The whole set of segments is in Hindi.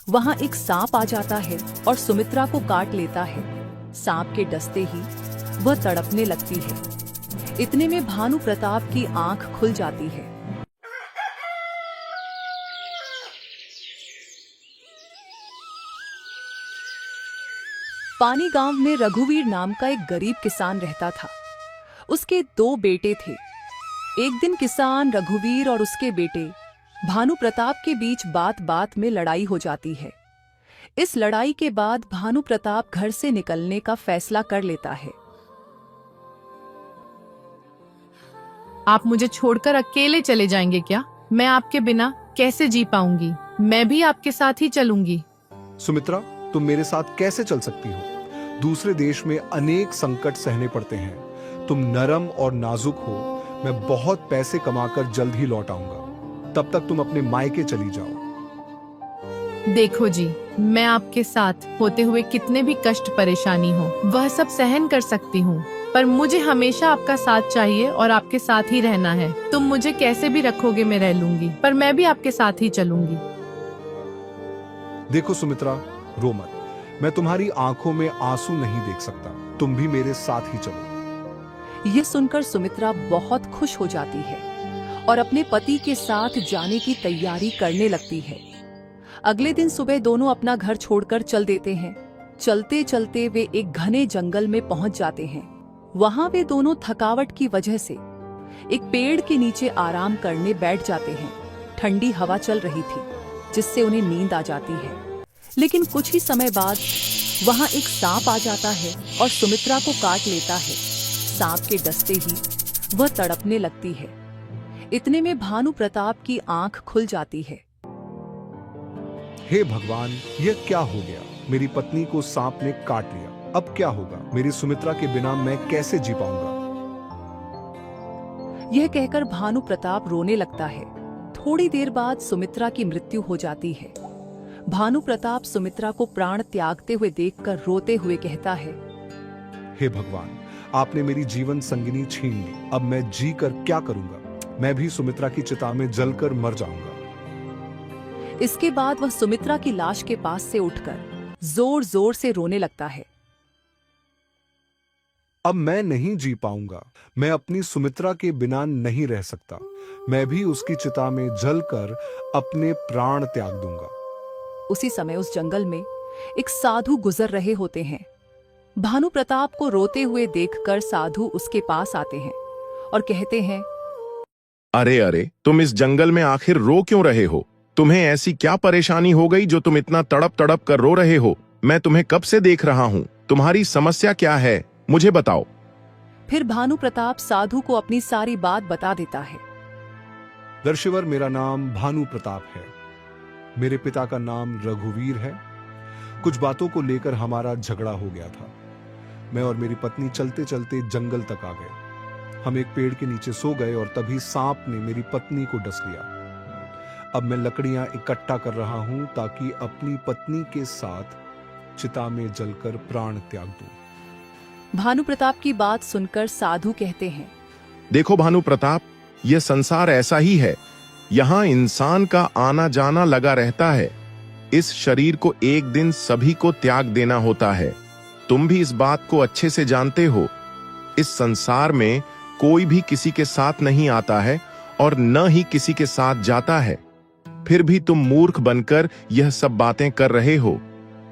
वहां एक सांप आ जाता है और सुमित्रा को काट लेता है। सांप के डसते ही वह तड़पने लगती है। इतने में भानु प्रताप की आंख खुल जाती है। पानी गांव में रघुवीर नाम का एक गरीब किसान रहता था। उसके 2 बेटे थे। एक दिन किसान रघुवीर और उसके बेटे भानु प्रताप के बीच बात बात में लड़ाई हो जाती है। इस लड़ाई के बाद भानु प्रताप घर से निकलने का फैसला कर लेता है। आप मुझे छोड़कर अकेले चले जाएंगे क्या? मैं आपके बिना कैसे जी पाऊंगी? मैं भी आपके साथ ही चलूंगी। सुमित्रा, तुम मेरे साथ कैसे चल सकती हो? दूसरे देश में अनेक संकट सहने पड़ते हैं। तुम नरम और नाजुक हो। मैं बहुत पैसे कमाकर जल्द ही लौट आऊंगा। तब तक तुम अपने मायके चली जाओ। देखो जी, मैं आपके साथ होते हुए कितने भी कष्ट परेशानी हो वह सब सहन कर सकती हूँ, पर मुझे हमेशा आपका साथ चाहिए और आपके साथ ही रहना है। तुम मुझे कैसे भी रखोगे मैं रह लूंगी, पर मैं भी आपके साथ ही चलूंगी। देखो सुमित्रा, रो मत। मैं तुम्हारी आंखों में आंसू नहीं देख सकता। तुम भी मेरे साथ ही चलो। यह सुनकर सुमित्रा बहुत खुश हो जाती है और अपने पति के साथ जाने की तैयारी करने लगती है। अगले दिन सुबह दोनों अपना घर छोड़कर चल देते हैं। चलते चलते वे एक घने जंगल में पहुंच जाते हैं। वहां वे दोनों थकावट की वजह से एक पेड़ के नीचे आराम करने बैठ जाते हैं। ठंडी हवा चल रही थी जिससे उन्हें नींद आ जाती है। लेकिन कुछ ही समय बाद वहां एक सांप आ जाता है और सुमित्रा को काट लेता है। सांप के डसते ही वह तड़पने लगती है। इतने में भानु प्रताप की आंख खुल जाती है। हे भगवान, यह क्या हो गया? मेरी पत्नी को सांप ने काट लिया। अब क्या होगा? मेरी सुमित्रा के बिना मैं कैसे जी पाऊंगा? यह कहकर भानु प्रताप रोने लगता है। थोड़ी देर बाद सुमित्रा की मृत्यु हो जाती है। भानु प्रताप सुमित्रा को प्राण त्यागते हुए देखकर रोते हुए कहता है, हे भगवान, आपने मेरी जीवन संगिनी छीन ली। अब मैं जी कर क्या करूंगा? मैं भी सुमित्रा की चिता में जलकर मर जाऊंगा। इसके बाद वह सुमित्रा की लाश के पास से उठकर जोर जोर से रोने लगता है। अब मैं नहीं जी पाऊंगा। मैं अपनी सुमित्रा के बिना नहीं रह सकता। मैं भी उसकी चिता में जलकर अपने प्राण त्याग दूंगा। उसी समय उस जंगल में एक साधु गुजर रहे होते हैं। भानु प्रताप को रोते हुए देखकर साधु उसके पास आते हैं और कहते हैं, अरे अरे, तुम इस जंगल में आखिर रो क्यों रहे हो? तुम्हें ऐसी क्या परेशानी हो गई जो तुम इतना तड़प तड़प कर रो रहे हो? मैं तुम्हें कब से देख रहा हूँ। तुम्हारी समस्या क्या है, मुझे बताओ। फिर भानु प्रताप साधु को अपनी सारी बात बता देता है। दर्शवर, मेरा नाम भानु प्रताप है। मेरे पिता का नाम रघुवीर है। कुछ बातों को लेकर हमारा झगड़ा हो गया था। मैं और मेरी पत्नी चलते चलते जंगल तक आ गए। हम एक पेड़ के नीचे सो गए और तभी सांप ने मेरी पत्नी को डस लिया। अब मैं लकड़ियां इकट्ठा कर रहा हूं ताकि अपनी पत्नी के साथ चिता में जलकर प्राण त्याग दूं। भानु प्रताप की बात सुनकर साधु कहते हैं, देखो भानु प्रताप, यह संसार ऐसा ही है। यहाँ इंसान का आना जाना लगा रहता है। इस शरीर को एक दिन सभी को त्याग देना होता है। तुम भी इस बात को अच्छे से जानते हो। इस संसार में कोई भी किसी के साथ नहीं आता है और न ही किसी के साथ जाता है। फिर भी तुम मूर्ख बनकर यह सब बातें कर रहे हो।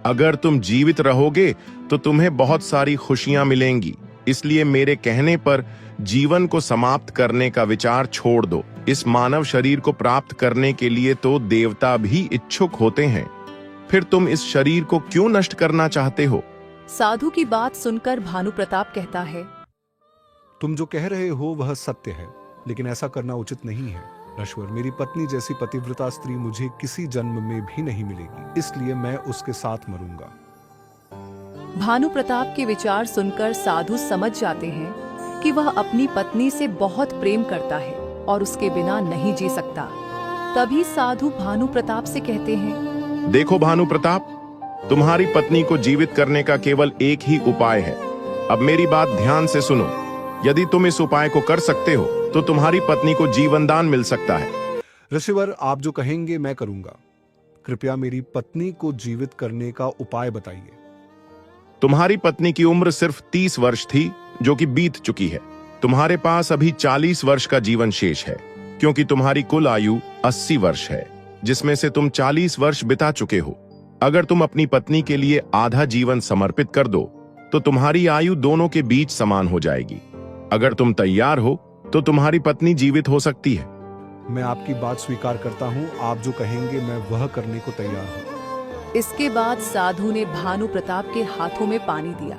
अगर तुम जीवित रहोगे तो तुम्हें बहुत सारी खुशियां मिलेंगी। इसलिए मेरे कहने पर जीवन को समाप्त करने का विचार छोड़ दो। इस मानव शरीर को प्राप्त करने के लिए तो देवता भी इच्छुक होते हैं। फिर तुम इस शरीर को क्यों नष्ट करना चाहते हो? साधु की बात सुनकर भानु प्रताप कहता है, तुम जो कह रहे हो वह सत्य है, लेकिन ऐसा करना उचित नहीं है। नश्वर, मेरी पत्नी जैसी पतिव्रता स्त्री मुझे किसी जन्म में भी नहीं मिलेगी, इसलिए मैं उसके साथ मरूंगा। भानु प्रताप के विचार सुनकर साधु समझ जाते हैं कि वह अपनी पत्नी से बहुत प्रेम करता है और उसके बिना नहीं जी सकता। तभी साधु भानु प्रताप से कहते हैं, देखो भानु प्रताप, तुम्हारी पत्नी को जीवित करने का केवल एक ही उपाय है। अब मेरी बात ध्यान से सुनो। यदि तुम इस उपाय को कर सकते हो तो तुम्हारी पत्नी को जीवन दान मिल सकता है। ऋषिवर, आप जो कहेंगे मैं करूंगा। कृपया मेरी पत्नी को जीवित करने का उपाय बताइए। तुम्हारी पत्नी की उम्र सिर्फ 30 वर्ष थी, जो कि बीत चुकी है। तुम्हारे पास अभी 40 वर्ष का जीवन शेष है, क्योंकि तुम्हारी कुल आयु 80 वर्ष है, जिसमें से तुम 40 वर्ष बिता चुके हो। अगर तुम अपनी पत्नी के लिए आधा जीवन समर्पित कर दो, तो तुम्हारी आयु दोनों के बीच समान हो जाएगी। अगर तुम तैयार हो, तो तुम्हारी पत्नी जीवित हो सकती है। मैं आपकी बात स्वीकार करता हूँ। आप जो कहेंगे मैं वह करने को तैयार हूँ। इसके बाद साधु ने भानु प्रताप के हाथों में पानी दिया।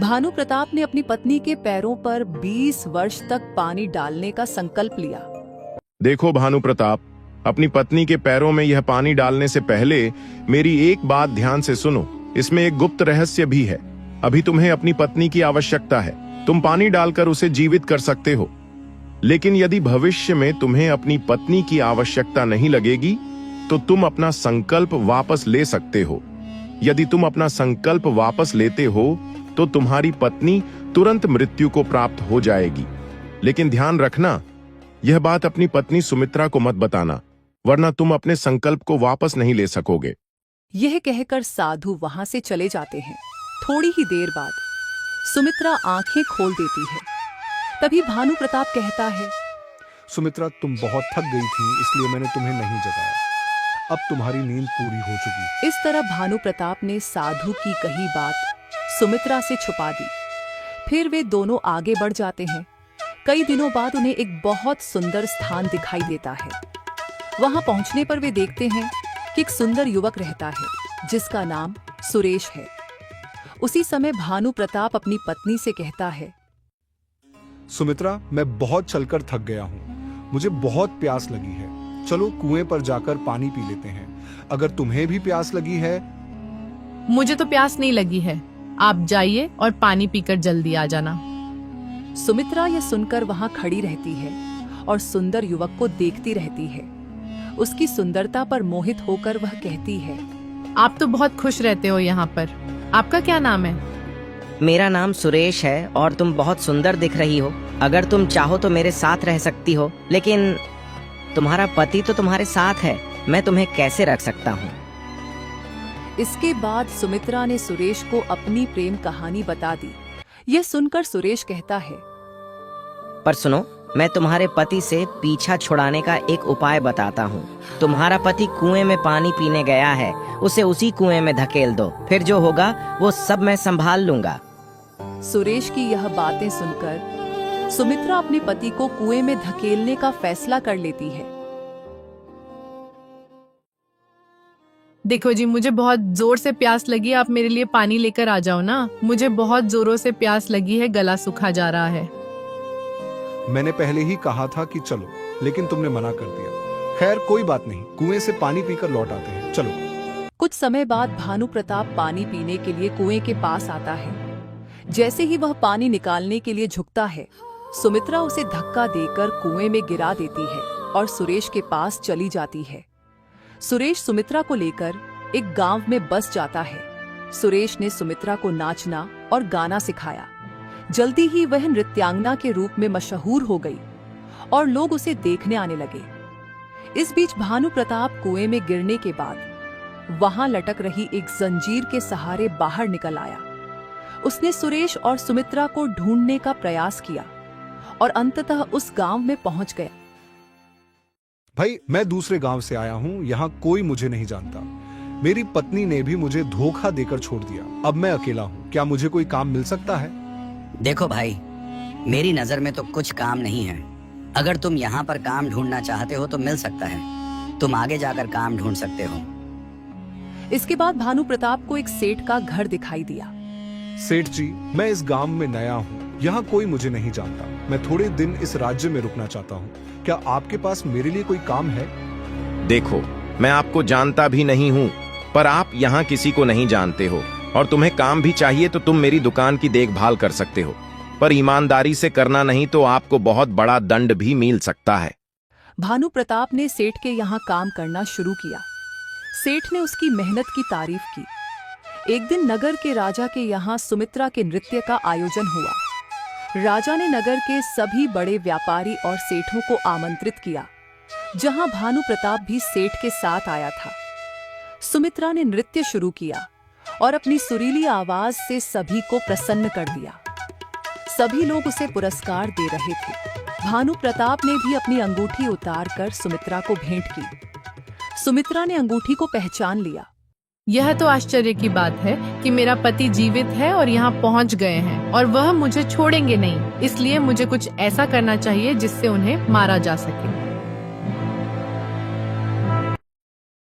भानु प्रताप ने अपनी पत्नी के पैरों पर 20 वर्ष तक पानी डालने का संकल्प लिया। देखो भानु प्रताप, अपनी पत्नी के पैरों में यह पानी डालने से पहले मेरी एक बात ध्यान से सुनो। इसमें एक गुप्त रहस्य भी है। अभी तुम्हें अपनी पत्नी की आवश्यकता है। तुम पानी डालकर उसे जीवित कर सकते हो, लेकिन यदि भविष्य में तुम्हें अपनी पत्नी की आवश्यकता नहीं लगेगी, तो तुम अपना संकल्प वापस ले सकते हो। यदि तुम अपना संकल्प वापस लेते हो, तो तुम्हारी पत्नी तुरंत मृत्यु को प्राप्त हो जाएगी। लेकिन ध्यान रखना, यह बात अपनी पत्नी सुमित्रा को मत बताना, वरना तुम अपने संकल्प को वापस नहीं ले सकोगे। यह कहकर साधु वहां से चले जाते हैं। थोड़ी ही देर बाद सुमित्रा आंखें खोल देती है। तभी भानु प्रताप कहता है, सुमित्रा, तुम बहुत थक गई थी, इसलिए मैंने तुम्हें नहीं जगाया। अब तुम्हारी नींद पूरी हो चुकी। इस तरह भानु प्रताप ने साधु की कही बात सुमित्रा से छुपा दी। फिर वे दोनों आगे बढ़ जाते हैं। कई दिनों बाद उन्हें एक बहुत सुंदर स्थान दिखाई देता है। वहां पहुंचने पर वे देखते हैं कि एक सुंदर युवक रहता है, जिसका नाम सुरेश है। उसी समय भानु प्रताप अपनी पत्नी से कहता है, सुमित्रा, मैं बहुत चलकर थक गया हूँ। मुझे बहुत प्यास लगी है। चलो कुएं पर जाकर पानी पी लेते हैं। अगर तुम्हें भी प्यास लगी है। मुझे तो प्यास नहीं लगी है। आप जाइए और पानी पीकर जल्दी आ जाना। सुमित्रा यह सुनकर वहां खड़ी रहती है और सुंदर युवक को देखती रहती है। उसकी सुंदरता पर मोहित होकर वह कहती है, आप तो बहुत खुश रहते हो यहाँ पर। आपका क्या नाम है? मेरा नाम सुरेश है और तुम बहुत सुंदर दिख रही हो। अगर तुम चाहो तो मेरे साथ रह सकती हो, लेकिन तुम्हारा पति तो तुम्हारे साथ है। मैं तुम्हें कैसे रख सकता हूँ? इसके बाद सुमित्रा ने सुरेश को अपनी प्रेम कहानी बता दी। यह सुनकर सुरेश कहता है, पर सुनो, मैं तुम्हारे पति से पीछा छुड़ाने का एक उपाय बताता हूँ। तुम्हारा पति कुएं में पानी पीने गया है, उसे उसी कुएं में धकेल दो। फिर जो होगा वो सब मैं संभाल लूंगा। सुरेश की यह बातें सुनकर सुमित्रा अपने पति को कुएं में धकेलने का फैसला कर लेती है। देखो जी, मुझे बहुत जोर से प्यास लगी। आप मेरे लिए पानी लेकर आ जाओ ना। मुझे बहुत जोरों से प्यास लगी है, गला सूखा जा रहा है। मैंने पहले ही कहा था कि चलो, लेकिन तुमने मना कर दिया। खैर कोई बात नहीं, कुएं से पानी पीकर लौट आते हैं। चलो। कुछ समय बाद भानु प्रताप पानी पीने के लिए कुएं के पास आता है। जैसे ही वह पानी निकालने के लिए झुकता है, सुमित्रा उसे धक्का देकर कुएं में गिरा देती है और सुरेश के पास चली जाती है। सुरेश सुमित्रा को लेकर एक गांव में बस जाता है। सुरेश ने सुमित्रा को नाचना और गाना सिखाया। जल्दी ही वह नृत्यांगना के रूप में मशहूर हो गई और लोग उसे देखने आने लगे। इस बीच भानु प्रताप कुएं में गिरने के बाद वहां लटक रही एक जंजीर के सहारे बाहर निकल आया। उसने सुरेश और सुमित्रा को ढूंढने का प्रयास किया और अंततः उस गांव में पहुंच गया। भाई, मैं दूसरे गांव से आया हूँ। यहाँ कोई मुझे नहीं जानता। मेरी पत्नी ने भी मुझे धोखा देकर छोड़ दिया। अब मैं अकेला हूँ। क्या मुझे कोई काम मिल सकता है? देखो भाई, मेरी नजर में तो कुछ काम नहीं है। अगर तुम यहाँ पर काम ढूंढना चाहते हो तो मिल सकता है। तुम आगे जाकर काम ढूंढ सकते हो। इसके बाद भानु प्रताप को एक सेठ का घर दिखाई दिया। सेठ जी, मैं इस गांव में नया हूँ। यहाँ कोई मुझे नहीं जानता। मैं थोड़े दिन इस राज्य में रुकना चाहता हूँ। क्या आपके पास मेरे लिए कोई काम है? देखो, मैं आपको जानता भी नहीं हूँ, पर आप यहाँ किसी को नहीं जानते हो और तुम्हें काम भी चाहिए तो तुम मेरी दुकान की देखभाल कर सकते हो, पर ईमानदारी से करना नहीं तो आपको बहुत बड़ा दंड भी मिल सकता है। भानु प्रताप ने सेठ के यहाँ काम करना शुरू किया। सेठ ने उसकी मेहनत की तारीफ की। एक दिन नगर के राजा के यहाँ सुमित्रा के नृत्य का आयोजन हुआ। राजा ने नगर के सभी बड़े व्यापारी और सेठों को आमंत्रित किया, जहां भानु प्रताप भी सेठ के साथ आया था। सुमित्रा ने नृत्य शुरू किया और अपनी सुरीली आवाज से सभी को प्रसन्न कर दिया। सभी लोग उसे पुरस्कार दे रहे थे। भानु प्रताप ने भी अपनी अंगूठी उतारकर सुमित्रा को भेंट की। सुमित्रा ने अंगूठी को पहचान लिया। यह तो आश्चर्य की बात है कि मेरा पति जीवित है और यहाँ पहुँच गए हैं और वह मुझे छोड़ेंगे नहीं, इसलिए मुझे कुछ ऐसा करना चाहिए जिससे उन्हें मारा जा सके।